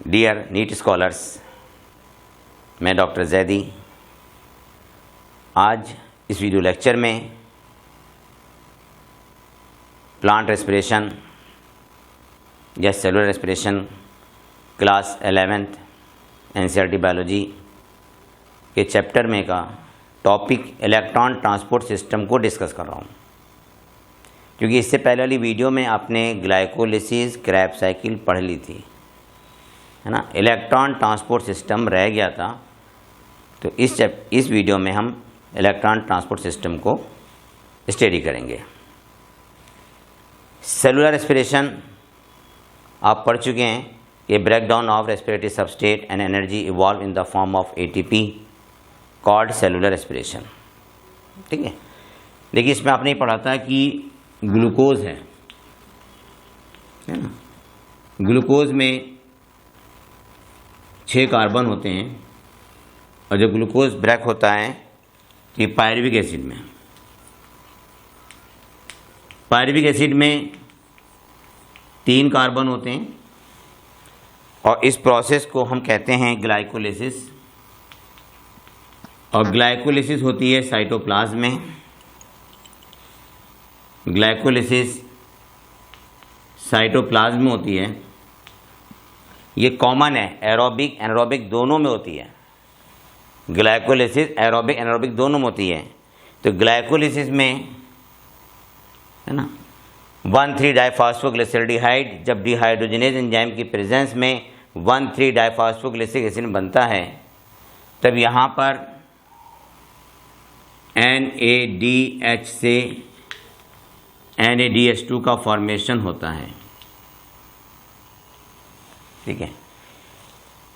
Dear NEET scholars, मैं doctor Zaidi आज इस वीडियो लेक्चर में प्लांट रेस्पिरेशन या cellular respiration class 11th NCERT biology के चैप्टर में का टॉपिक इलेक्ट्रॉन ट्रांसपोर्ट सिस्टम को डिस्कस कर रहा हूँ, क्योंकि इससे पहले वाली वीडियो में आपने ग्लाइकोलिसिस क्रैब साइकिल पढ़ ली थी, है ना। इलेक्ट्रॉन ट्रांसपोर्ट सिस्टम रह गया था, तो इस वीडियो में हम इलेक्ट्रॉन ट्रांसपोर्ट सिस्टम को स्टडी करेंगे। सेलुलर रेस्पिरेशन आप पढ़ चुके हैं। ये breakdown of respiratory substrate and energy evolve in the form of ATP called cellular respiration, ठीक है। देखिए, इसमें आपने पढ़ा था कि ग्लूकोज है ना। ग्लूकोज में 6 कार्बन होते हैं, और जब ग्लूकोज ब्रेक होता है तो ये पायरुविक एसिड में 3 कार्बन होते हैं, और इस प्रोसेस को हम कहते हैं ग्लाइकोलिसिस। और ग्लाइकोलिसिस होती है साइटोप्लाज्म में। ग्लाइकोलिसिस साइटोप्लाज्म में होती है। ये कॉमन है, एरोबिक एनारोबिक दोनों में होती है। ग्लाइकोलिसिस एरोबिक एनारोबिक दोनों में होती है। तो ग्लाइकोलिसिस में, है ना, 1,3-डाइफॉस्फोग्लिसरॉल्डिहाइड, जब डिहाइड्रोजनेज एंजाइम की प्रेजेंस में 1,3-डाइफॉस्फोग्लिसरिक एसिड बनता है, तब यहाँ पर NADH से NADH2 का फॉर्मेशन होता है, ठीक है।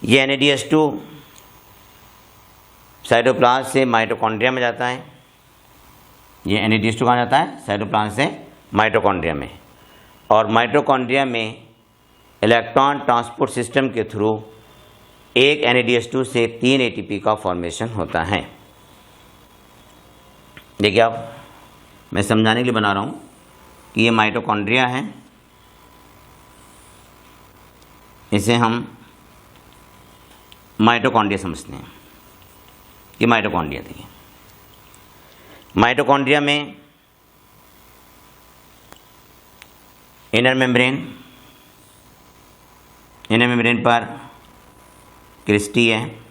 ये NADH2 साइटोप्लाज्म से माइटोकॉन्ड्रिया में जाता है। ये NADH2 कहाँ जाता है? साइटोप्लाज्म से माइटोकॉन्ड्रिया में। और माइटोकॉन्ड्रिया में इलेक्ट्रॉन ट्रांसपोर्ट सिस्टम के थ्रू एक NADH2 से 3 ATP का फॉर्मेशन होता है। देखिए, अब मैं समझाने के लिए बना रहा हूँ कि ये माइटोकॉन्ड्रिया है। इसे हम माइटोकॉन्ड्रिया समझते हैं कि माइटोकॉन्ड्रिया, देखिए माइटोकॉन्ड्रिया में इनर मेम्ब्रेन पर क्रिस्टी है,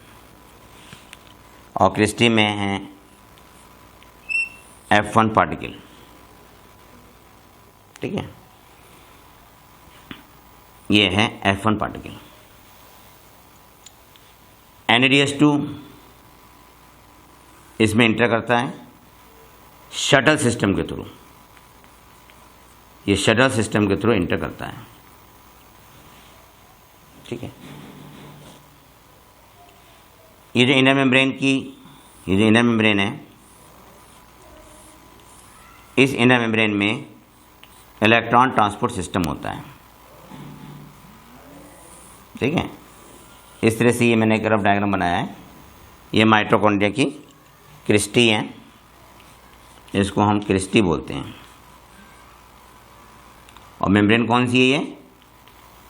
और क्रिस्टी में है F1 पार्टिकल, ठीक है। ये है F1 पार्टिकल। NADH2 इसमें इंटर करता है शटल सिस्टम के थ्रू। ये शटल सिस्टम के थ्रू इंटर करता है, ठीक है। ये जो इनर मेम्ब्रेन है, इस इनर मेम्ब्रेन में इलेक्ट्रॉन ट्रांसपोर्ट सिस्टम होता है, ठीक है। इस तरह से ये मैंने एक रफ डायग्राम बनाया है। ये माइटोकॉन्ड्रिया की क्रिस्टी है, इसको हम क्रिस्टी बोलते हैं। और मेम्ब्रेन कौन सी है? ये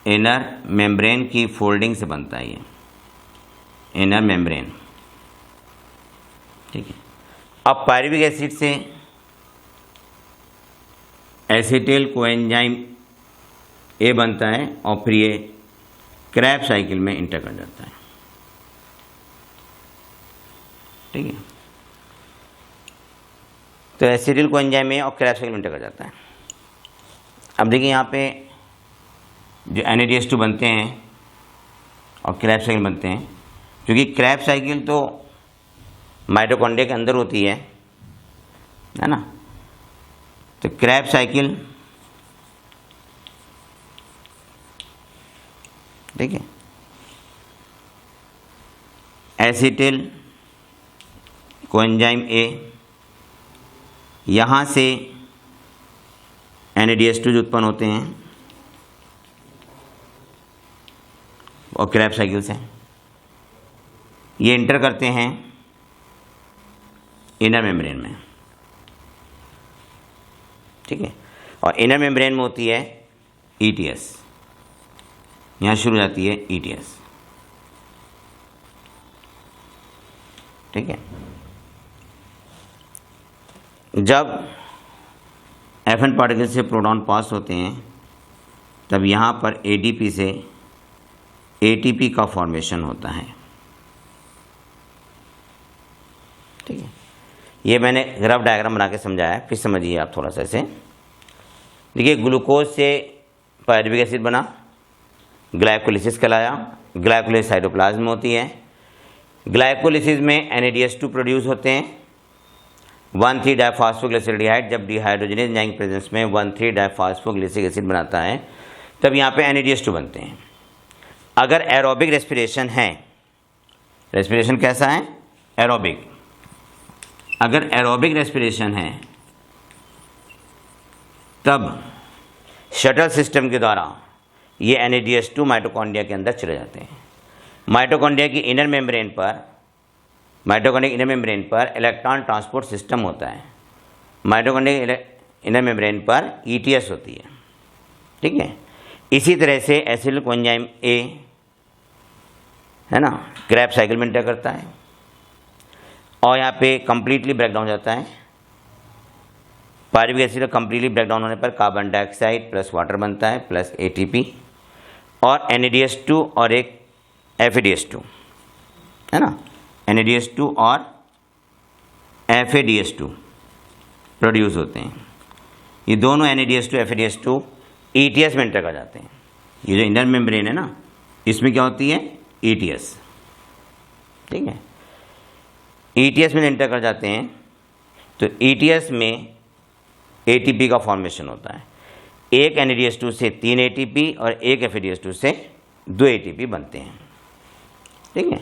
इनर मेम्ब्रेन की फोल्डिंग से बनता है, ये इनर मेम्ब्रेन, ठीक है। अब पायरुविक एसिड से एसिटिल कोएंजाइम A बनता है, और फिर ये क्रैब साइकिल में इंटर कर जाता है, ठीक है। तो एसिटिल कोएंजाइम A और क्रैब साइकिल में इंटर कर जाता है। अब देखिए, यहाँ पे जो NADH2 बनते हैं और क्रैब साइकिल बनते हैं, क्योंकि क्रैब साइकिल तो माइटोकॉन्ड्रिया के अंदर होती है ना। तो क्रैब साइकिल, ठीक है, एसिटिल कोएंजाइम A, यहाँ से NADH2 जो उत्पन्न होते हैं और क्रैब साइकिल से ये इंटर करते हैं इनर मेम्ब्रेन में, ठीक है। और इनर मेम्ब्रेन में होती है ETS, यहाँ शुरू हो जाती है ETS। ठीक है। जब एफएन पार्टिकल से प्रोटॉन पास होते हैं तब यहाँ पर एडीपी से एटीपी का फॉर्मेशन होता है, ठीक है। ये मैंने ग्राफ डायग्राम बना के समझाया, फिर समझिए आप थोड़ा सा इसे। देखिए, ग्लूकोज से पायरुविक एसिड बना, ग्लाइकोलिसिस कहलाया। ग्लाइकोलिसिस साइटोप्लाज्म में होती है। ग्लाइकोलिसिस में NADH2 प्रोड्यूस होते हैं, 1,3 डाइफॉस्फोग्लिसराइड। जब डिहाइड्रोजनेज एंजाइम प्रेजेंस में 1,3 डाइफॉस्फोग्लिसरिक एसिड बनाता है तब यहाँ पे NADH2 बनते हैं। अगर एरोबिक रेस्पिरेशन है, रेस्पिरेशन कैसा है? एरोबिक। अगर एरोबिक रेस्पिरेशन है तब शटल सिस्टम के द्वारा ये NADH2 माइटोकॉन्ड्रिया के अंदर चले जाते हैं। माइटोकॉन्ड्रिया की इनर मेम्ब्रेन पर इलेक्ट्रॉन ट्रांसपोर्ट सिस्टम होता है। माइटोकॉन्ड्रिया इनर मेम्ब्रेन पर ETS होती है, ठीक है। इसी तरह से एसिटिल कोएंजाइम A है ना, क्रैब्स साइकिल में एंटर करता है और यहाँ पे कंप्लीटली ब्रेकडाउन हो जाता है। पायरुविक एसिड कंप्लीटली ब्रेकडाउन होने पर कार्बन डाइऑक्साइड प्लस वाटर बनता है प्लस ATP और NADH2 और एक FADH2, है ना। NADH2 और FADH2 प्रोड्यूस होते हैं। ये दोनों NADH2 FADH2 ETS में एंटर कर जाते हैं। ये जो इनर मेम्ब्रेन है ना, इसमें क्या होती है? ETS, ठीक है। ETS में एंटर कर जाते हैं तो ETS में ATP का फॉर्मेशन होता है। एक NADH2 से 3 ATP और एक FADH2 से 2 ATP बनते हैं, ठीक है।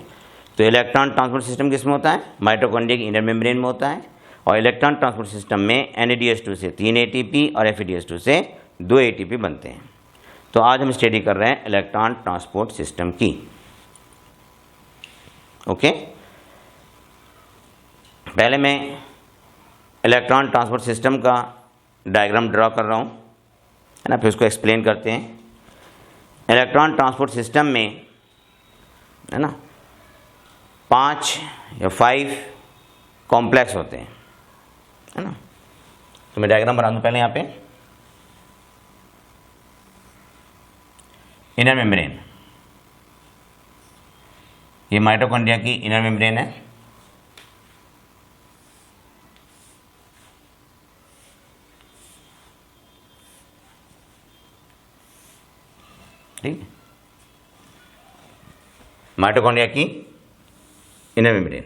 तो इलेक्ट्रॉन ट्रांसपोर्ट सिस्टम किस में होता है? माइटोकॉन्ड्रिया की इनर मेम्ब्रेन में होता है। और इलेक्ट्रॉन ट्रांसपोर्ट सिस्टम में NADH2 से 3 ATP और FADH2 से 2 ATP बनते हैं। तो आज हम स्टडी कर रहे हैं इलेक्ट्रॉन ट्रांसपोर्ट सिस्टम की, ओके। पहले मैं इलेक्ट्रॉन ट्रांसपोर्ट सिस्टम का डायग्राम ड्रॉ कर रहा हूँ, है ना, फिर उसको एक्सप्लेन करते हैं। इलेक्ट्रॉन ट्रांसपोर्ट सिस्टम में, है ना, 5 या 5 कॉम्प्लेक्स होते हैं, है ना। तो मैं डायग्राम बना दूँ पहले। यहाँ पे इनर मेम्ब्रेन, ये माइटोकॉन्ड्रिया की इनर मेम्ब्रेन है, ठीक है। माइटोकॉन्ड्रिया की इनर मेम्ब्रेन।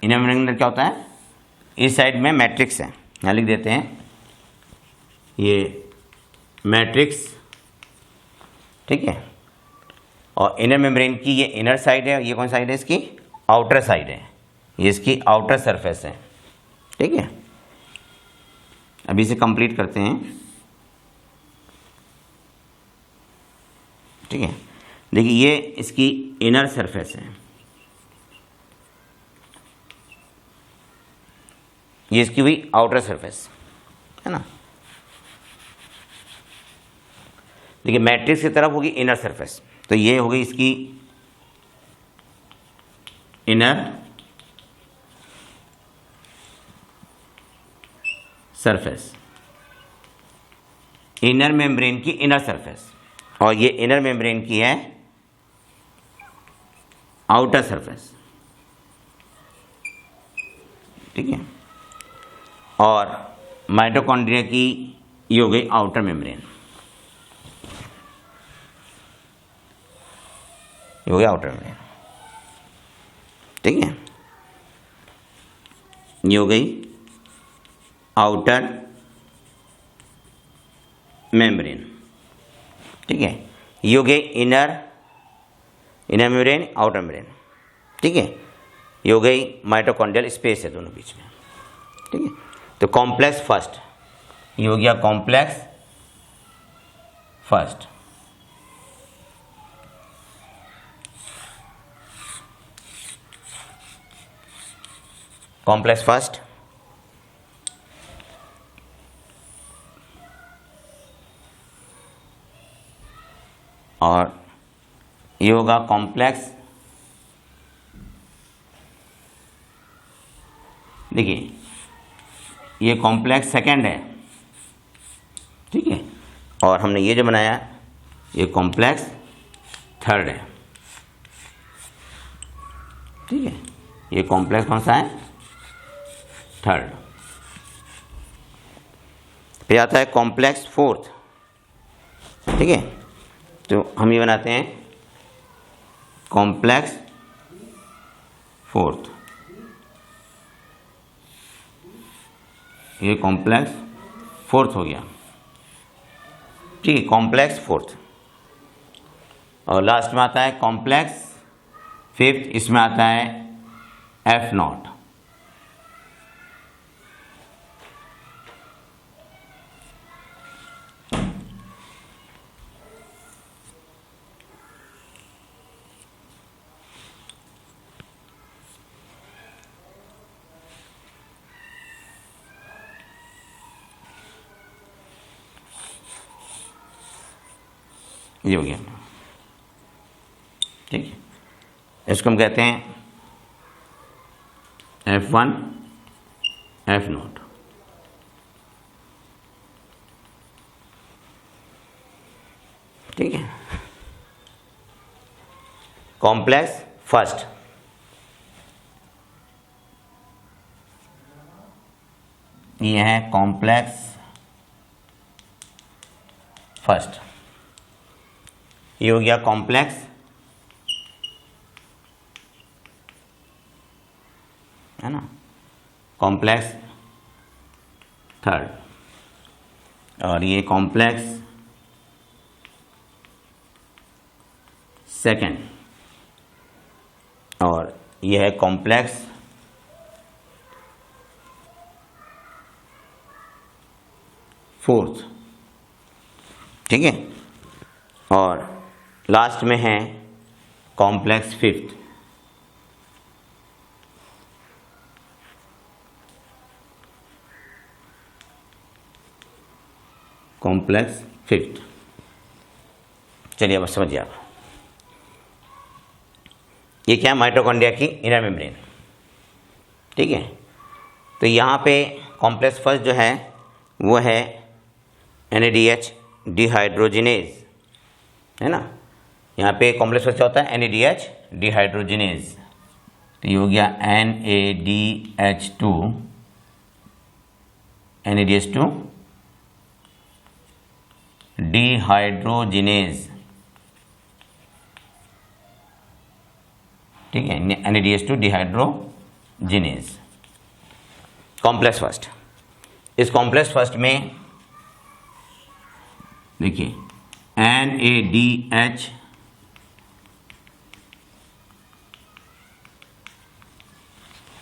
इनर मेम्ब्रेन के अंदर क्या होता है? इस साइड में मैट्रिक्स है, यहाँ लिख देते हैं ये मैट्रिक्स, ठीक है। और इनर मेम्ब्रेन की ये इनर साइड है, ये कौन साइड है? इसकी आउटर साइड है, ये इसकी आउटर सरफेस है, ठीक है। अभी इसे कंप्लीट करते हैं, ठीक है। देखिए, ये इसकी इनर सरफेस है, ये इसकी हुई आउटर सरफेस, है ना। देखिए, मैट्रिक्स की तरफ होगी इनर सरफेस, तो ये हो गई इसकी इनर सरफेस, इनर मेम्ब्रेन की इनर सरफेस। और ये इनर मेम्ब्रेन की है आउटर सरफेस, ठीक है। और माइटोकॉन्ड्रिया की ये हो गई आउटर मेम्ब्रेन, ये हो गया आउटर मेम्ब्रेन, ठीक है। ये हो गई आउटर मेम्ब्रेन, ठीक है। ये हो गई इनर मेम्ब्रेन, आउटर मेम्ब्रेन, ठीक है। ये हो गई माइटोकॉन्ड्रियल स्पेस है दोनों बीच में, ठीक है। तो कॉम्प्लेक्स फर्स्ट, ये हो गया कॉम्प्लेक्स फर्स्ट, कॉम्प्लेक्स फर्स्ट। और ये होगा कॉम्प्लेक्स, देखिए ये कॉम्प्लेक्स सेकेंड है, ठीक है, और हमने ये जो बनाया ये कॉम्प्लेक्स थर्ड है, ठीक है, ये कॉम्प्लेक्स कौन सा है, थर्ड। फिर आता है कॉम्प्लेक्स फोर्थ, ठीक है, तो हम ये बनाते हैं कॉम्प्लेक्स फोर्थ, ये कॉम्प्लेक्स फोर्थ हो गया, ठीक है, कॉम्प्लेक्स फोर्थ। और लास्ट में आता है कॉम्प्लेक्स फिफ्थ, इसमें आता है एफ नॉट, ये हो गया, ठीक है, इसको हम कहते हैं F1 F नॉट, ठीक है। कॉम्प्लेक्स फर्स्ट, ये है कॉम्प्लेक्स फर्स्ट, ये हो गया कॉम्प्लेक्स है ना, कॉम्प्लेक्स थर्ड, और ये कॉम्प्लेक्स सेकेंड, और ये है कॉम्प्लेक्स फोर्थ, ठीक है, और लास्ट में है कॉम्प्लेक्स फिफ्थ, कॉम्प्लेक्स फिफ्थ। चलिए अब समझिए आप, ये क्या है, माइटोकॉन्ड्रिया की इनर मेम्ब्रेन, ठीक है। तो यहाँ पे कॉम्प्लेक्स फर्स्ट जो है वो है NADH डिहाइड्रोजिनेज, है ना, यहाँ पे कॉम्प्लेक्स फर्स्ट क्या होता है, NADH डिहाइड्रोजिनेज, तो ये हो गया NADH2 डिहाइड्रोजिनेज, ठीक है, NADH2 डिहाइड्रोजिनेज, कॉम्प्लेक्स फर्स्ट। इस कॉम्प्लेक्स फर्स्ट में देखिए NADH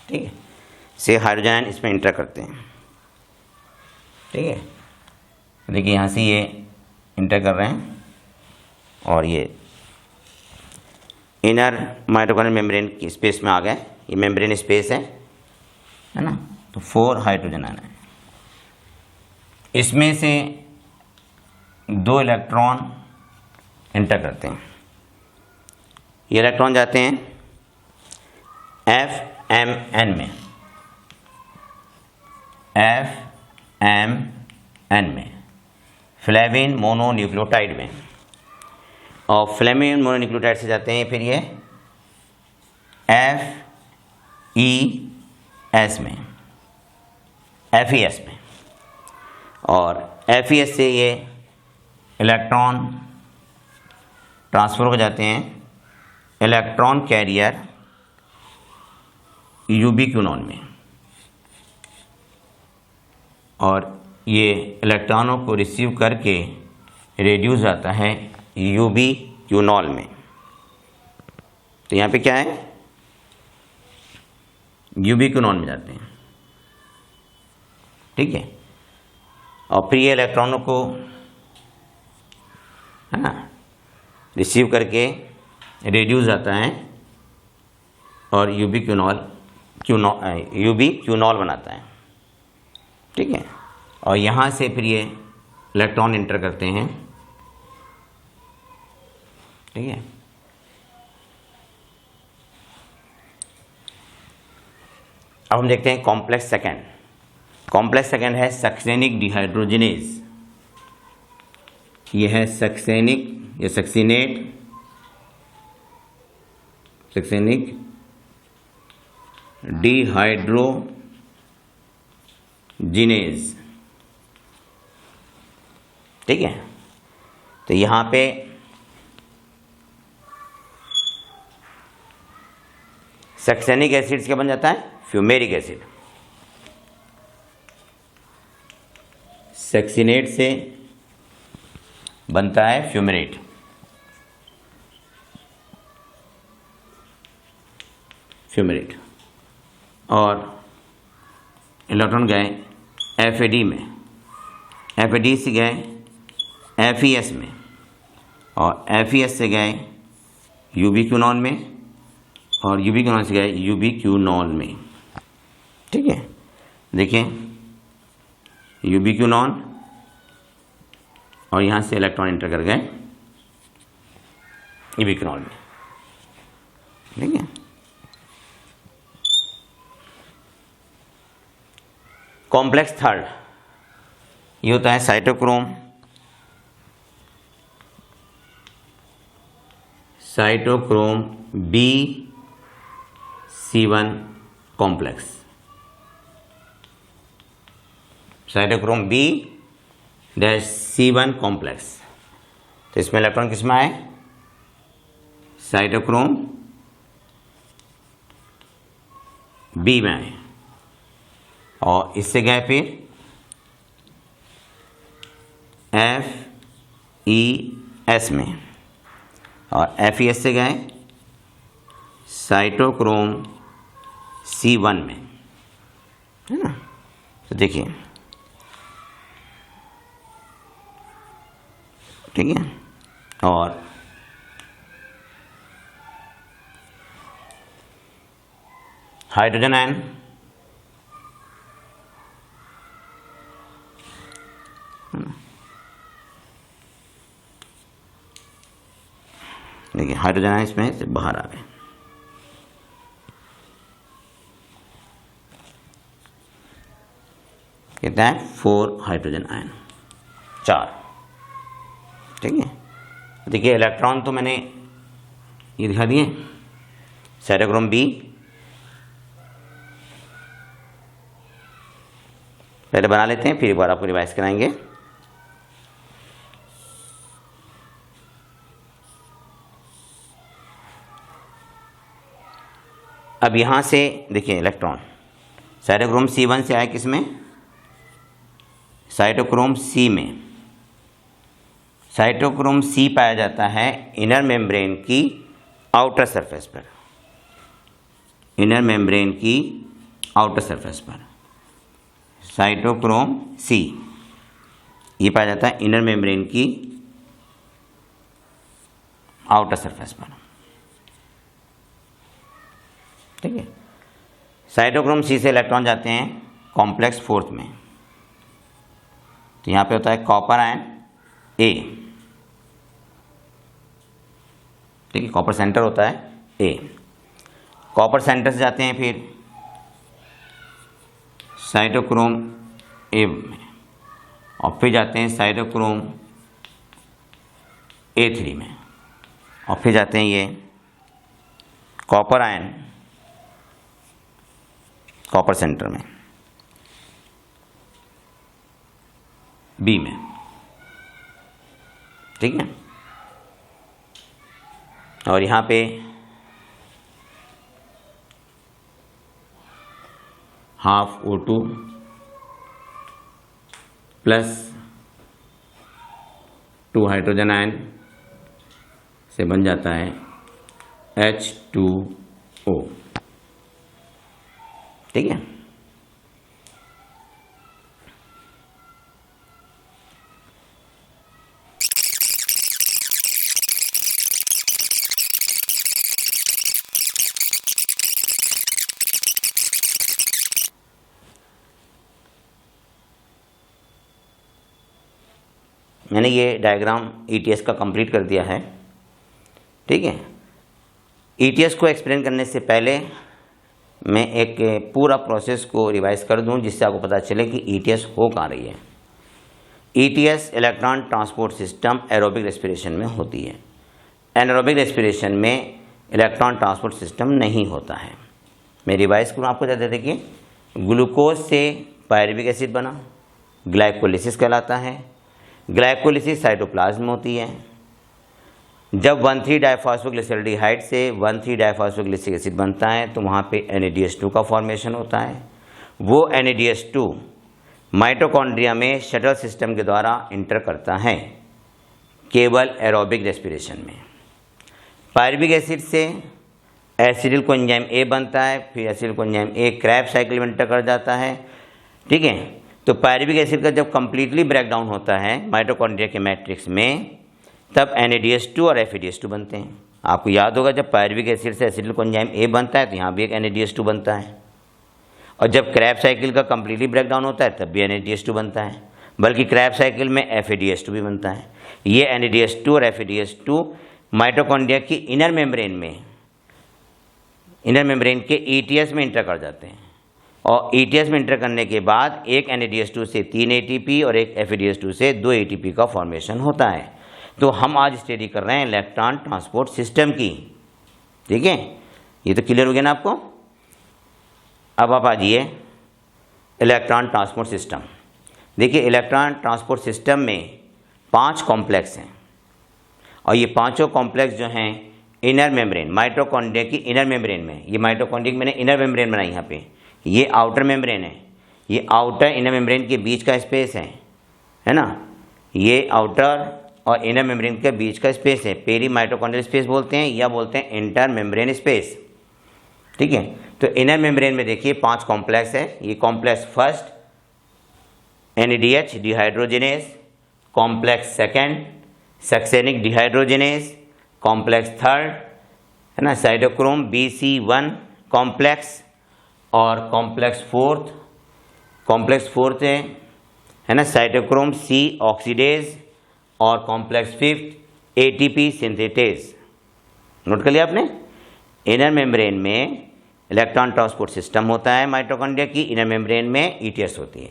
ठीक है से हाइड्रोजन इसमें इंटर करते हैं, ठीक है, देखिए यहाँ से ये इंटर कर रहे हैं और ये इनर माइटोकॉन्ड्रियल मेम्ब्रेन की स्पेस में आ गए, ये मेम्ब्रेन स्पेस है ना, तो 4 हाइड्रोजन आना है, इसमें से 2 इलेक्ट्रॉन इंटर करते हैं, ये इलेक्ट्रॉन जाते हैं FMN में, FMN में, फ्लेविन मोनोन्यूक्लियोटाइड में, और फ्लेविन मोनोन्यूक्लियोटाइड से जाते हैं फिर ये FES में, FES में, और FES से ये इलेक्ट्रॉन ट्रांसफर हो जाते हैं इलेक्ट्रॉन कैरियर यूबिक्विनोन में, और ये इलेक्ट्रॉनों को रिसीव करके रेड्यूस जाता है यूबिक्विनॉल में। तो यहाँ पे क्या है, यूबिक्विनॉन में जाते हैं, ठीक है, और फिर ये इलेक्ट्रॉनों को है ना रिसीव करके रेड्यूस जाता है और यूबिक्विनॉल बनाता है, ठीक है, और यहाँ से फिर ये इलेक्ट्रॉन इंटर करते हैं ठीक है। अब हम देखते हैं कॉम्प्लेक्स सेकेंड। कॉम्प्लेक्स सेकेंड है सक्सेनिक डिहाइड्रोजिनेज। ये है सक्सेनिक या सक्सिनेट, सक्सेनिक डिहाइड्रोजिनेज। ठीक है। तो यहाँ पे सक्सेनिक एसिड से क्या बन जाता है? Fumaric acid. सक्सिनेट से बनता है फ्यूमेरेट। फ्यूमेरेट और इलेक्ट्रॉन गए FAD में, FAD से गए FES में और FES से गए यूबिक्विनॉन में और यूबिक्विनॉन से गए यूबिक्विनॉल में। ठीक है। देखिए यूबिक्विनॉन और यहाँ से इलेक्ट्रॉन इंटर कर गए यूबिक्विनॉल में। ठीक है। कॉम्प्लेक्स थर्ड ये होता है cytochrome, cytochrome B(C)1 complex. Cytochrome B(C)1 complex. तो इसमें इलेक्ट्रॉन किस में आए? साइटोक्रोम B में आए और इससे गए फिर FES में और FES से गए साइटोक्रोम C1 में, है ना। तो देखिए, ठीक है। और हाइड्रोजन आयन देखिए, हाइड्रोजन आयन इसमें से बाहर आ गए। कितना है? 4 हाइड्रोजन आयन, 4। ठीक है। देखिए इलेक्ट्रॉन तो मैंने ये दिखा दिए, साइटोक्रोम B पहले बना लेते हैं, फिर एक बार आपको रिवाइज कराएंगे। अब यहाँ से देखिए इलेक्ट्रॉन साइटोक्रोम C1 से आया किसमें? साइटोक्रोम C में। साइटोक्रोम C पाया जाता है इनर मेम्ब्रेन की आउटर सरफेस पर, इनर मेम्ब्रेन की आउटर सरफेस पर। साइटोक्रोम C ये पाया जाता है इनर मेम्ब्रेन की आउटर सरफेस पर। ठीक है। साइटोक्रोम C से इलेक्ट्रॉन जाते हैं कॉम्प्लेक्स फोर्थ में। तो यहाँ पे होता है कॉपर आयन A। ठीक है, कॉपर सेंटर होता है A। कॉपर सेंटर से जाते हैं फिर साइटोक्रोम A में और फिर जाते हैं साइटोक्रोम A3 में और फिर जाते हैं ये कॉपर आयन कॉपर सेंटर में B में। ठीक है। और यहाँ पे half O2 plus 2 hydrogen ion से बन जाता है H2O। ठीक है। मैंने ये डायग्राम ETS का कंप्लीट कर दिया है। ठीक है। ETS को एक्सप्लेन करने से पहले मैं एक पूरा प्रोसेस को रिवाइज कर दूं जिससे आपको पता चले कि ETS हो कहाँ रही है। ETS electron transport system aerobic respiration में होती है। एनारोबिक रेस्पिरेशन में इलेक्ट्रॉन ट्रांसपोर्ट सिस्टम नहीं होता है। मैं रिवाइज करूँ आपको ज़्यादा। देखिए, ग्लूकोज से पायरुविक एसिड बना, ग्लाइकोलिसिस कहलाता है। ग्लाइकोलिसिस साइटोप्लाज्म में होती है। जब 1,3-डाइफॉस्फोग्लिसरॉल्डिहाइड से 1,3-डाइफॉस्फोग्लिसरिक एसिड बनता है तो वहाँ पे NADH2 का फॉर्मेशन होता है। वो NADH2 माइटोकॉन्ड्रिया में शटल सिस्टम के द्वारा इंटर करता है केवल एरोबिक रेस्पिरेशन में। पायरुविक एसिड से एसिटिल कोएंजाइम A बनता है, फिर acetyl coenzyme A crabs cycle में इंटर कर जाता है। ठीक है, तो पायरुविक एसिड का जब कंप्लीटली ब्रेकडाउन होता है माइटोकॉन्ड्रिया के मैट्रिक्स में, तब NADH2 और FADH2 बनते हैं। आपको याद होगा जब पायरुविक एसिड से एसिटिल कोएंजाइम A बनता है तो यहाँ भी एक NADH2 बनता है, और जब क्रैब साइकिल का कंप्लीटली ब्रेकडाउन होता है तब भी NADH2 बनता है, बल्कि क्रैब साइकिल में FADH2 भी बनता है। ये NADH2 और FADH2 माइटोकॉन्ड्रिया की इनर मेम्ब्रेन के ETS में इंटर कर जाते हैं, और ETS में इंटर करने के बाद एक NADH2 से 3 ATP और एक FADH2 से 2 ATP का फॉर्मेशन होता है। तो हम आज स्टडी कर रहे हैं इलेक्ट्रॉन ट्रांसपोर्ट सिस्टम की। ठीक है, ये तो क्लियर हो गया ना आपको। अब आप आ जाइए इलेक्ट्रॉन ट्रांसपोर्ट सिस्टम। देखिए, इलेक्ट्रॉन ट्रांसपोर्ट सिस्टम में 5 कॉम्प्लेक्स हैं, और ये पांचों कॉम्प्लेक्स जो हैं इनर मेम्ब्रेन, माइटोकॉन्ड्रिया की इनर मेम्ब्रेन में, ये माइटोकॉन्ड्रिया मैंने इनर मेम्ब्रेन बनाई यहाँ पे, ये आउटर मेम्ब्रेन है, ये आउटर इनर मेम्ब्रेन के बीच का स्पेस है ना, ये आउटर और इनर मेम्ब्रेन के बीच का स्पेस है, पेरी माइटोकॉन्ड्रियल स्पेस बोलते हैं या बोलते हैं इंटर मेम्ब्रेन स्पेस। ठीक है, तो इनर मेम्ब्रेन में देखिए 5 कॉम्प्लेक्स है। ये complex first NADH dehydrogenase, complex second succinic dehydrogenase, complex third है ना साइटोक्रोम BC1 कॉम्प्लेक्स, और कॉम्प्लेक्स फोर्थ है ना साइटोक्रोम C ऑक्सीडेज, और complex fifth ATP synthetase. Note कर लिया आपने। इनर मेम्ब्रेन में इलेक्ट्रॉन ट्रांसपोर्ट सिस्टम होता है माइटोकॉन्ड्रिया की, इनर मेम्ब्रेन में ETS होती है।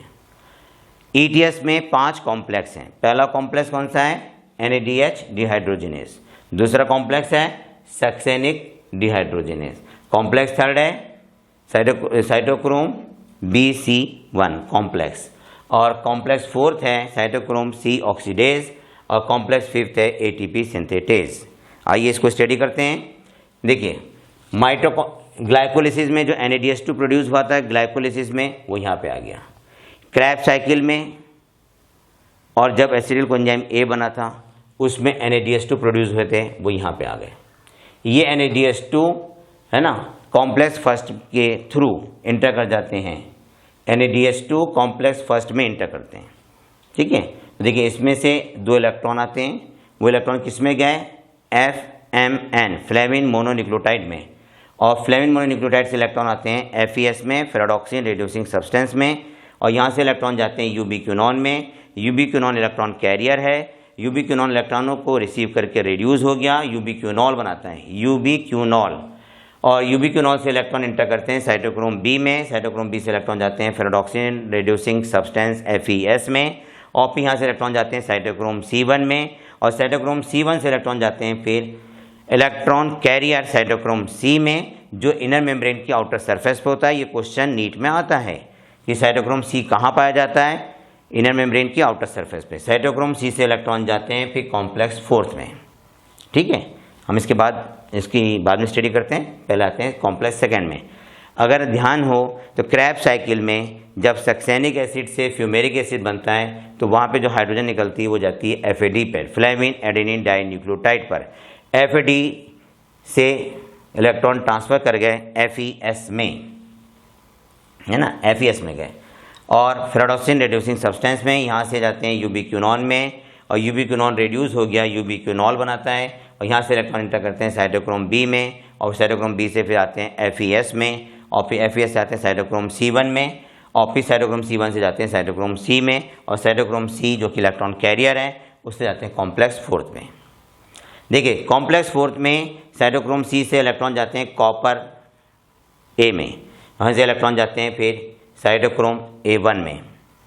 ETS में 5 कॉम्प्लेक्स हैं। पहला कॉम्प्लेक्स कौन सा है? NADH dehydrogenase. दूसरा कॉम्प्लेक्स है सक्सेनिक डिहाइड्रोजिनेस। कॉम्प्लेक्स थर्ड है साइटोक्रोम BC1 कॉम्प्लेक्स, और कॉम्प्लेक्स फोर्थ है साइटोक्रोम C ऑक्सीडेज, और कॉम्प्लेक्स फिफ्थ है ATP सिंथेटेज। आइए इसको स्टडी करते हैं। देखिए, ग्लाइकोलिसिस में जो NADH2 प्रोड्यूस हुआ था ग्लाइकोलिसिस में, वो यहाँ पे आ गया। क्रैब साइकिल में और जब एसिटिल कोएंजाइम A बना था उसमें NADH2 प्रोड्यूस हुए थे, वो यहाँ पे आ गए। ये NADH2 है ना कॉम्प्लेक्स फर्स्ट के थ्रू इंटर कर जाते हैं। NADH2 कॉम्प्लेक्स फर्स्ट में इंटर करते हैं। ठीक है, तो देखिए इसमें से 2 इलेक्ट्रॉन आते हैं। वो इलेक्ट्रॉन किस में गए? FMN फ्लेविन मोनोन्यूक्लियोटाइड में, और फ्लेविन मोनोन्यूक्लियोटाइड से इलेक्ट्रॉन आते हैं FES में फेराडॉक्सिन रिड्यूसिंग सब्सटेंस में, और यहाँ से इलेक्ट्रॉन जाते हैं यूबिक्विनॉन में। यूबिक्विनॉन इलेक्ट्रॉन कैरियर है। यूबिक्विनॉन इलेक्ट्रॉनों को रिसीव करके रिड्यूस हो गया, यूबिक्विनॉल बनाता है, यूबिक्विनॉल। और यूबिक्विनॉल से इलेक्ट्रॉन इंटर करते हैं साइटोक्रोम B में। साइटोक्रोम B से इलेक्ट्रॉन जाते हैं फेराडॉक्सिन रिड्यूसिंग सब्सटेंस FES में, और फिर यहाँ से इलेक्ट्रॉन जाते हैं साइटोक्रोम C1 में, और साइटोक्रोम C1 से इलेक्ट्रॉन जाते हैं फिर इलेक्ट्रॉन कैरियर साइटोक्रोम C में, जो इनर मेम्ब्रेन की आउटर सरफेस पे होता है। ये क्वेश्चन नीट में आता है कि साइटोक्रोम C कहाँ पाया जाता है? इनर मेम्ब्रेन की आउटर सरफेस पे। साइटोक्रोम C से इलेक्ट्रॉन जाते हैं फिर कॉम्प्लेक्स फोर्थ में। ठीक है, हम इसकी बाद में स्टडी करते हैं। पहले आते हैं कॉम्प्लेक्स सेकेंड में। अगर ध्यान हो तो क्रैब साइकिल में जब सक्सेनिक एसिड से फ्यूमेरिक एसिड बनता है तो वहाँ पे जो हाइड्रोजन निकलती है वो जाती है FAD पर, फ्लेविन एडेनिन डाइन्यूक्लियोटाइड पर। FAD से इलेक्ट्रॉन ट्रांसफ़र कर गए FES में, है ना, FES में गए, और फेराडॉक्सिन रिड्यूसिंग सब्सटेंस में यहाँ से जाते हैं यूबिक्विनॉन में, और यूबिक्विनॉन रिड्यूस हो गया, यूबिक्विनॉल बनाता है, और यहाँ से इलेक्ट्रॉन इंटर करते हैं साइटोक्रोम B में, और साइटोक्रोम B से फिर आते हैं FES में, और फिर FES से आते हैं साइटोक्रोम C1 में, और फिर साइटोक्रोम C1 से जाते हैं साइटोक्रोम C में, और साइटोक्रोम C जो कि इलेक्ट्रॉन कैरियर है उससे जाते हैं कॉम्प्लेक्स फोर्थ में। देखिए कॉम्प्लेक्स फोर्थ में साइटोक्रोम सी से इलेक्ट्रॉन जाते हैं कॉपर ए में, वहाँ से इलेक्ट्रॉन जाते हैं फिर साइटोक्रोम A1 में,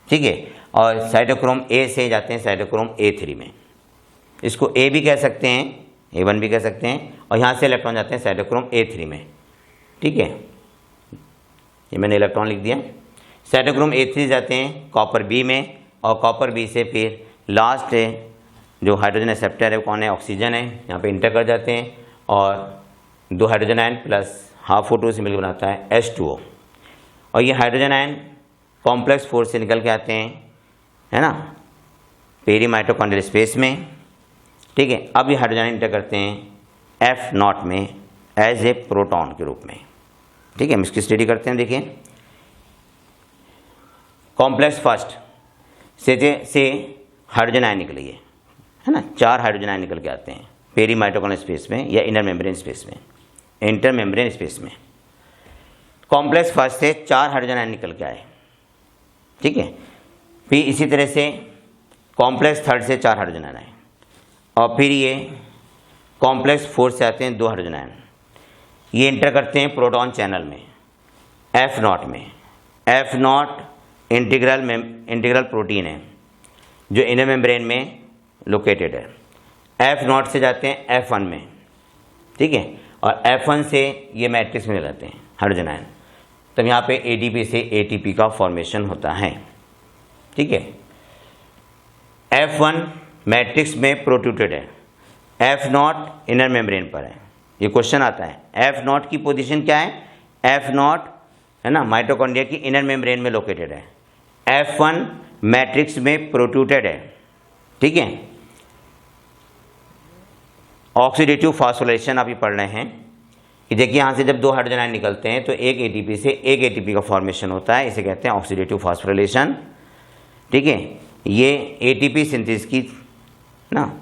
ठीक है, और साइटोक्रोम ए से जाते हैं साइटोक्रोम A3 में। इसको ए भी कह सकते हैं, A1 भी कह सकते हैं, और यहाँ से इलेक्ट्रॉन जाते हैं साइटोक्रोम A3 में, ठीक है, ये मैंने इलेक्ट्रॉन लिख दिया। साइटोक्रोम A3 जाते हैं कॉपर बी में, और कॉपर बी से फिर लास्ट जो हाइड्रोजन एक्सेप्टर है वो कौन है, ऑक्सीजन है, यहाँ पे इंटर कर जाते हैं, और 2 hydrogen ion plus half O2 से मिलकर बनाता है H2O, और ये हाइड्रोजन आयन कॉम्प्लेक्स फोर्स से निकल के आते हैं, है ना, पेरी माइटोकॉन्ड्रियल स्पेस में, ठीक है। अब ये हाइड्रोजन आयन इंटर करते हैं F0 में एज ए प्रोटॉन के रूप में, ठीक है। हम इसकी स्टडी करते हैं। देखिए कॉम्प्लेक्स फर्स्ट से हाइड्रोजन आयन निकली है ना, 4 हाइड्रोजन आयन निकल के आते हैं पेरी माइटोकॉन्ड्रियल स्पेस में या इनर मेम्ब्रेन स्पेस में, इंटर मेम्ब्रेन स्पेस में। कॉम्प्लेक्स फर्स्ट से 4 हाइड्रोजन आयन निकल के आए, ठीक है। फिर इसी तरह से कॉम्प्लेक्स थर्ड से 4 हाइड्रोजन आयन आए, और फिर ये कॉम्प्लेक्स फोर्थ से आते हैं 2 हाइड्रोजन आयन, ये इंटर करते हैं प्रोटॉन चैनल में F0 में। F0 इंटीग्रल प्रोटीन है जो इनर मेम्ब्रेन में लोकेटेड है। F0 से जाते हैं F1 में, ठीक है, और F1 से ये मैट्रिक्स में रहते हैं हाइड्रोजन आयन, तब यहाँ पे ADP से ATP का फॉर्मेशन होता है, ठीक है। F1 मैट्रिक्स में प्रोट्रूटेड है, F0 इनर मेम्ब्रेन पर है। ये क्वेश्चन आता है F0 की पोजीशन क्या है, F0 है ना माइटोकॉन्ड्रिया की इनर मेम्ब्रेन में लोकेटेड है, F1 मैट्रिक्स में प्रोट्रूटेड है, ठीक है। ऑक्सीडेटिव फॉस्फोराइलेशन आप ये पढ़ रहे हैं कि देखिए यहाँ से जब 2 हाइड्रोजन आयन निकलते हैं तो एक ATP से एक ATP का फॉर्मेशन होता है, इसे कहते हैं ऑक्सीडेटिव फॉस्फोराइलेशन, ठीक है। ये ATP सिंथेसिस की ना,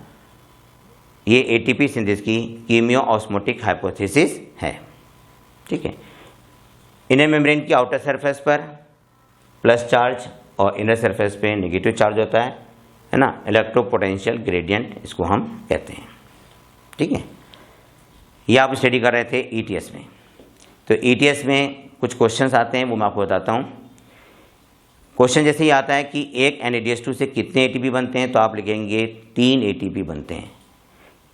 ये ATP सिंथेसिस की कीमियो ऑस्मोटिक हाइपोथेसिस है, ठीक है। इनर मेम्ब्रेन की आउटर सरफेस पर प्लस चार्ज और इनर सरफेस पे नेगेटिव चार्ज होता है ना, इलेक्ट्रोपोटेंशियल ग्रेडियंट इसको हम कहते हैं, ठीक है। ये आप स्टडी कर रहे थे ETS में, तो ETS में कुछ क्वेश्चंस आते हैं वो मैं आपको बताता हूँ। क्वेश्चन जैसे ही आता है कि एक NADH2 से कितने ATP बनते हैं, तो आप लिखेंगे 3 ATP बनते हैं।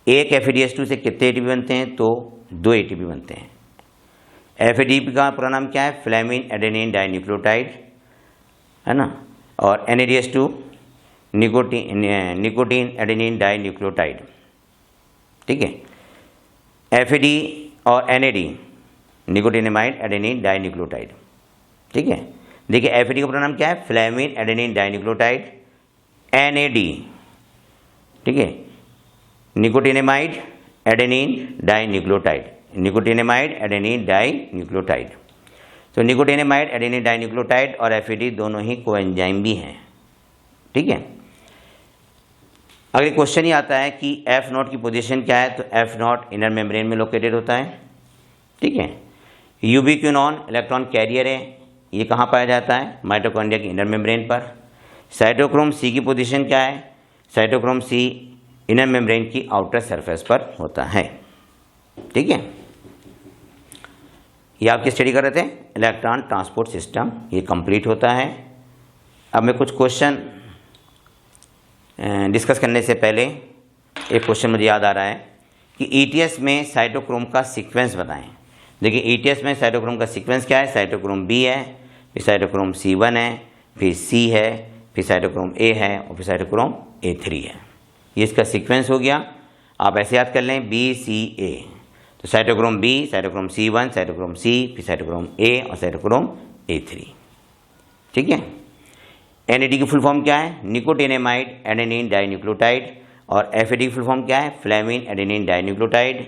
एक FADH2 से कितने ATP बनते हैं, तो 2 ATP बनते हैं। FADP का पूरा नाम क्या है, फ्लेमिन एडेनिन डाइन्यूक्लियोटाइड, है ना, और NADH2 निकोटीन एडेनिन डाइन्यूक्लियोटाइड, ठीक है। FAD और NAD निकोटिनेमाइड एडेनिन डाइन्यूक्लियोटाइड, ठीक है। देखिए FAD का पूरा नाम क्या है, फ्लेमिन एडेनिन डाइन्यूक्लियोटाइड, NAD, ठीक है, nicotinamide adenine dinucleotide, nicotinamide adenine dinucleotide. तो निकोटिनेमाइड एडेनिन डाइन्यूक्लियोटाइड और FAD दोनों ही कोएंजाइम भी हैं, ठीक है। अगले क्वेश्चन ही आता है कि F0 की पोजीशन क्या है, तो F0 इनर मेम्ब्रेन में लोकेटेड होता है, ठीक है। यूबिक्विनोन इलेक्ट्रॉन कैरियर है, ये कहाँ पाया जाता है, माइटोकॉन्ड्रिया की इनर मेम्ब्रेन पर। साइटोक्रोम C की पोजीशन क्या है, साइटोक्रोम C इनर मेम्ब्रेन की आउटर सरफेस पर होता है, ठीक है। ये आपकी स्टडी कर रहे थे इलेक्ट्रॉन ट्रांसपोर्ट सिस्टम, ये कंप्लीट होता है। अब मैं कुछ क्वेश्चन डिस्कस करने से पहले एक क्वेश्चन मुझे याद आ रहा है कि ETS में साइटोक्रोम का सीक्वेंस बताएं। देखिए ETS में साइटोक्रोम का सीक्वेंस क्या है, साइटोक्रोम B है, फिर साइटोक्रोम C1 है, फिर C है, फिर साइटोक्रोम A है, और फिर साइटोक्रोम A3 है। ये इसका सीक्वेंस हो गया। आप ऐसे याद कर लें BCA, तो cytochrome B, cytochrome C1, cytochrome C, फिर साइटोक्रोम A और साइटोक्रोम A3, ठीक है। NAD की फुल फॉर्म क्या है, निकोटिनेमाइड एडेनिन डाइन्यूक्लियोटाइड, और FAD की फुल फॉर्म क्या है, फ्लेमिन एडेनिन डाइन्यूक्लियोटाइड,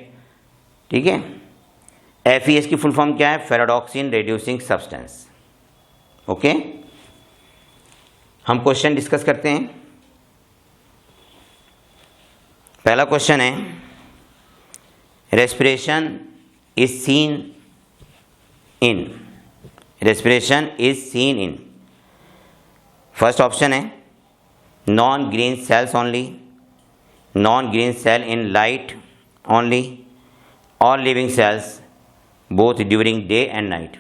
ठीक है। FES की फुल फॉर्म क्या है, फेराडॉक्सिन रेड्यूसिंग सब्सटेंस, ओके। हम क्वेश्चन डिस्कस करते हैं। पहला क्वेश्चन है, respiration is seen in, first option है non green cells only, non green cell in light, only all living cells both during day and night.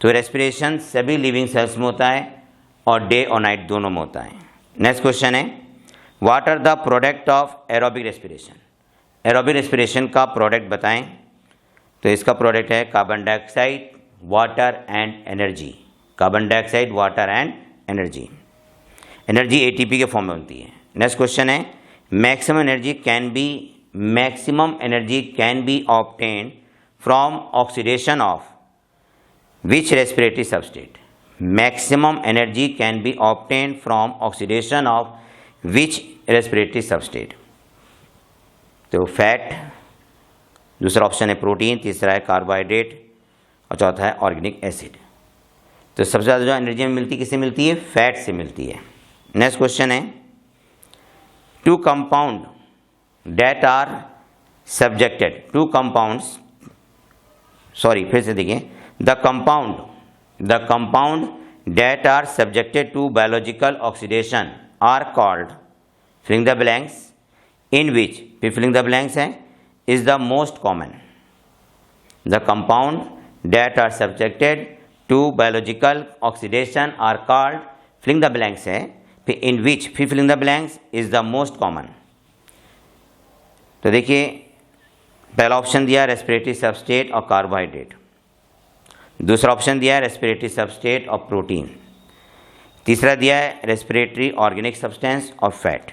तो respiration सभी living cells में होता है और डे और नाइट दोनों में होता है। नेक्स्ट क्वेश्चन है, what are the product of aerobic respiration? Aerobic respiration का प्रोडक्ट बताएं। तो इसका प्रोडक्ट है carbon dioxide, water and energy. Carbon dioxide, water and energy. Energy ATP के फॉर्म में बनती है। नेक्स्ट क्वेश्चन है, maximum energy can be obtained from oxidation of which respiratory substrate? Maximum energy can be obtained from oxidation of which respiratory substrate? तो fat, दूसरा option है protein, तीसरा है कार्बोहाइड्रेट और चौथा है ऑर्गेनिक एसिड। तो सबसे ज़्यादा जो एनर्जी में मिलती है किससे मिलती है? फैट से मिलती है। नेक्स्ट क्वेश्चन है, to compound that are subjected to compounds sorry फिर से देखिए, the compound that are subjected to biological oxidation are called filling the blanks in which, फिर फिलिंग द ब्लैंक्स है, is the most common. The compound that are subjected to biological oxidation are called, filling the blanks है, फिर in which, फिर filling the blanks is the most common. तो देखिए पहला option दिया respiratory substrate और carbohydrate, दूसरा ऑप्शन दिया है रेस्पिरेटरी सबस्टेट और प्रोटीन, तीसरा दिया है रेस्पिरेटरी ऑर्गेनिक सब्सटेंस और फैट।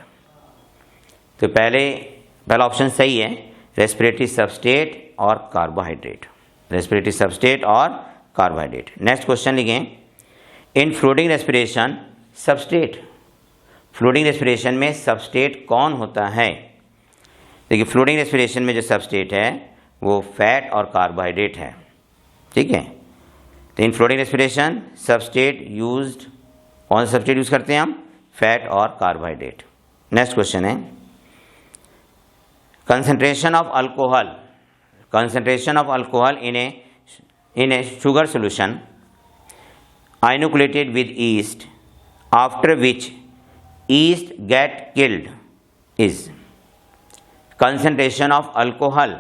तो पहला ऑप्शन सही है, रेस्पिरेटरी सबस्टेट और कार्बोहाइड्रेट, रेस्पिरेटरी सबस्टेट और कार्बोहाइड्रेट। नेक्स्ट क्वेश्चन लिखें, in floating respiration substrate, floating respiration में सबस्टेट कौन होता है? देखिए फ्लोटिंग रेस्पिरेशन में जो सबस्टेट है वो फैट और कार्बोहाइड्रेट है, ठीक है। तो इन फ्लोटिंग रेस्पिरेशन सबस्टेट यूज्ड, कौन सा सबस्टेट यूज करते हैं हम? फैट और कार्बोहाइड्रेट। नेक्स्ट क्वेश्चन है, concentration of alcohol in a sugar solution inoculated with yeast after which yeast get killed is? Concentration of alcohol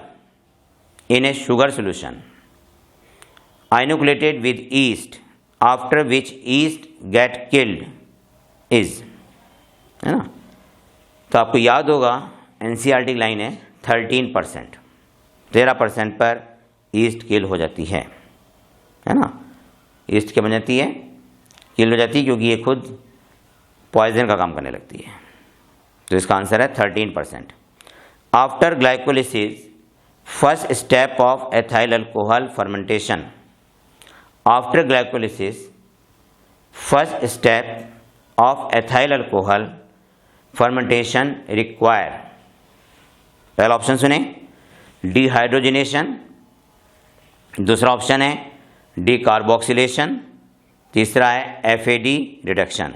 in a sugar solution inoculated with yeast after which yeast get killed is, है ना। तो आपको याद होगा NCERT की line है 13%, 13% पर east किल हो जाती है ना। ईस्ट क्या बन जाती है? किल हो जाती है, क्योंकि ये खुद पॉइजन का काम करने लगती है। तो इसका आंसर है 13%। After glycolysis first step of ethyl alcohol fermentation, after glycolysis first step of ethyl alcohol fermentation require, पहला ऑप्शन सुने, डिहाइड्रोजिनेशन, दूसरा ऑप्शन है डीकार्बोक्सिलेशन, तीसरा है FAD रिडक्शन।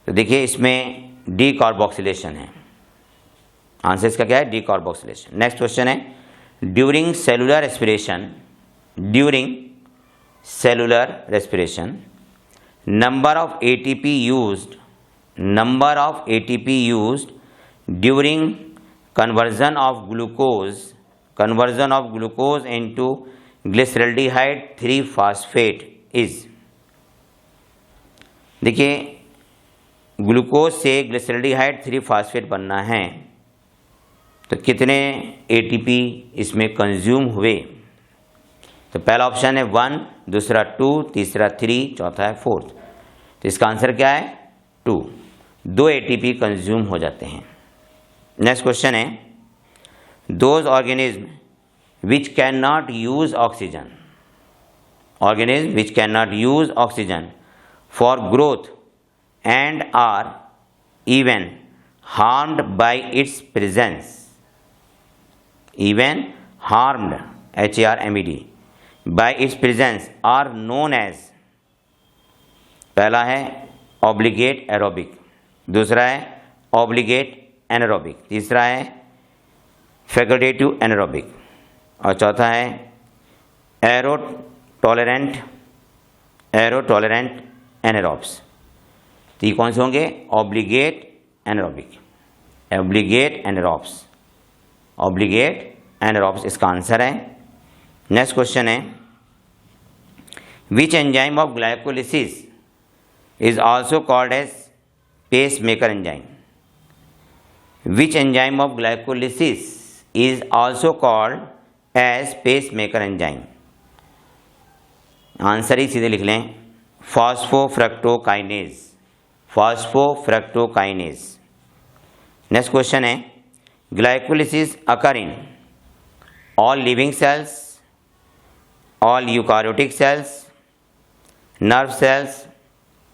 तो देखिए इसमें डीकार्बोक्सिलेशन है, आंसर इसका क्या है? डीकार्बोक्सिलेशन। नेक्स्ट क्वेश्चन है, during cellular respiration number of ATP used during conversion of glucose into glyceraldehyde 3-phosphate is। देखिए ग्लूकोज से ग्लिसरल्डिहाइड 3-phosphate बनना है, तो कितने ATP इसमें कंज्यूम हुए? तो पहला ऑप्शन है 1, दूसरा 2, तीसरा 3, चौथा है 4। तो इसका आंसर क्या है? 2, 2 ATP कंज्यूम हो जाते हैं। नेक्स्ट क्वेश्चन है, those organism which can not use oxygen for growth and are even harmed by its presence, HARMED by its presence are known as, पहला है ऑब्लिगेट एरोबिक, दूसरा है ऑब्लिगेट एनारोबिक, तीसरा है फैकल्टेटिव एनारोबिक और चौथा है एरो टॉलरेंट एनारोब्स। तो ये कौन से होंगे? Obligate anaerobic, obligate anaerobes. Obligate anaerobes इसका आंसर है। नेक्स्ट क्वेश्चन है, which enzyme of glycolysis is also called as pacemaker enzyme. Which enzyme of glycolysis is also called as pacemaker enzyme. Answer ही सीधे लिख लें, phosphofructokinase, phosphofructokinase. Next question है, glycolysis occur in all living cells, all eukaryotic cells, nerve cells,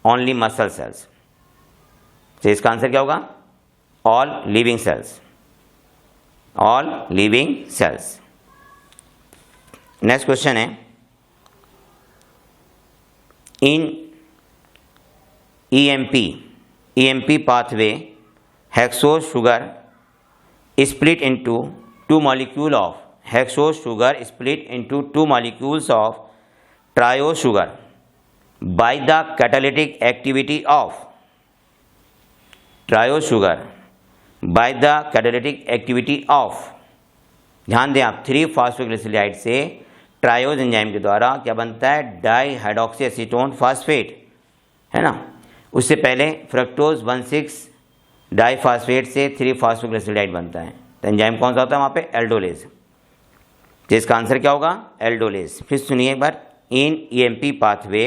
only muscle cells. तो इसका answer क्या होगा, all living cells, all living sales. Next question है, इन EMP pathway, hexose sugar split into two molecule of hexose sugar split into two molecules of triose sugar by the catalytic activity of triose sugar by the catalytic activity of। ध्यान दें आप, 3-फॉस्फोग्लिसराइड से triose enzyme के द्वारा क्या बनता है, डाईहाइड्रॉक्सी acetone phosphate, है ना। उससे पहले फ्रक्टोज 1,6 डाईफास्फेट से 3-फॉस्फोग्लिसराइड बनता है। तो एंजाइम कौन सा होता है वहाँ पे, एल्डोलेज। तो इसका आंसर क्या होगा, एल्डोलेज। फिर सुनिए एक बार, इन EMP pathway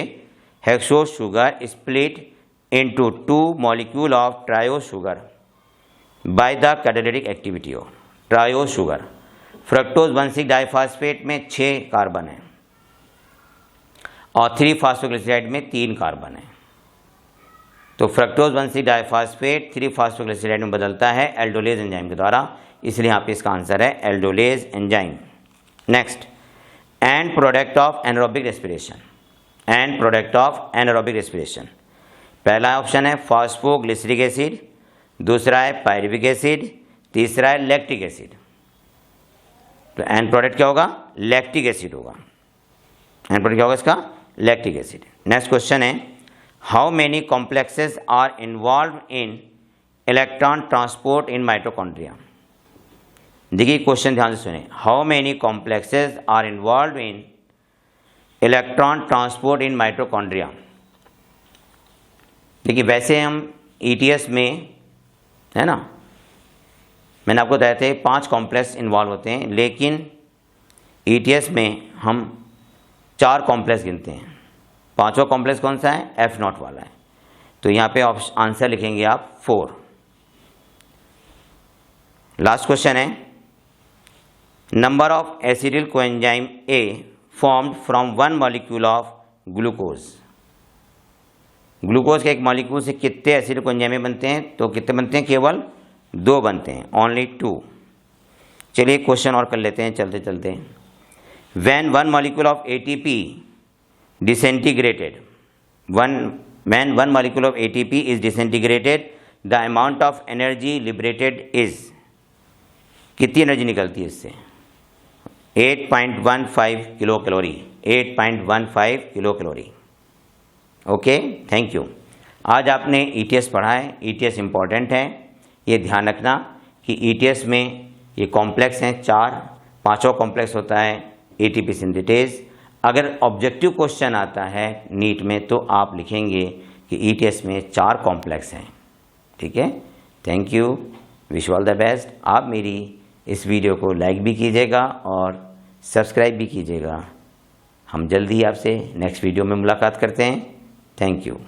hexose sugar split into 2 molecule of triose sugar by the catalytic activity of triose sugar. Fructose 1,6 डाईफास्फेट में 6 कार्बन है और 3-फॉस्फोग्लिसराइड में 3 कार्बन है। तो फ्रक्टोज 1,6 डाईफास्फेट 3-फॉस्फोग्लिसराइड में बदलता है एल्डोलेज एंजाइम के द्वारा, इसलिए यहाँ पे इसका आंसर है aldolase enzyme. Next, end product of anaerobic respiration, end product of anaerobic respiration. पहला ऑप्शन है फॉस्फोग्लिसरिक एसिड, दूसरा है पायरुविक एसिड, तीसरा है लैक्टिक एसिड। तो एंड प्रोडक्ट क्या होगा, लैक्टिक एसिड होगा। एंड प्रोडक्ट क्या होगा इसका, लैक्टिक एसिड। नेक्स्ट क्वेश्चन है, how many complexes are involve in electron transport in mitochondria. देखिए क्वेश्चन ध्यान से सुने, how many complexes are involve in electron transport in mitochondria. देखिए वैसे हम ETS में, है ना, मैंने आपको बताया थे 5 कॉम्प्लेक्स इन्वॉल्व होते हैं, लेकिन ETS में हम 4 कॉम्प्लेक्स गिनते हैं। 5वां कॉम्प्लेक्स कौन सा है, F0 वाला है। तो यहाँ पे आंसर लिखेंगे आप 4। लास्ट क्वेश्चन है, number of acetyl coenzyme A formed from 1 molecule of glucose. Glucose के एक मॉलिक्यूल से कितने एसिडिल कोएंजाइम बनते हैं, तो कितने बनते हैं, केवल 2 बनते हैं, ओनली 2। चलिए क्वेश्चन और कर लेते हैं चलते चलते। When 1 molecule of ATP disintegrated, when 1 molecule of ATP is disintegrated, the amount of energy liberated is, कितनी एनर्जी निकलती है इससे, 8.15 kilo calorie, 8.15 kilo calorie. Okay, thank you. आज आपने ETS पढ़ा है, ETS इम्पॉर्टेंट है, ये ध्यान रखना कि ETS में ये कॉम्प्लेक्स हैं 4, 5वां कॉम्प्लेक्स होता है ATP सिंथेटेज। अगर ऑब्जेक्टिव क्वेश्चन आता है नीट में तो आप लिखेंगे कि ETS में 4 कॉम्प्लेक्स हैं, ठीक है। Thank you, wish all the best. आप मेरी इस वीडियो को लाइक भी कीजिएगा और सब्सक्राइब भी कीजिएगा। हम जल्दी ही आपसे नेक्स्ट वीडियो में मुलाकात करते हैं। Thank you.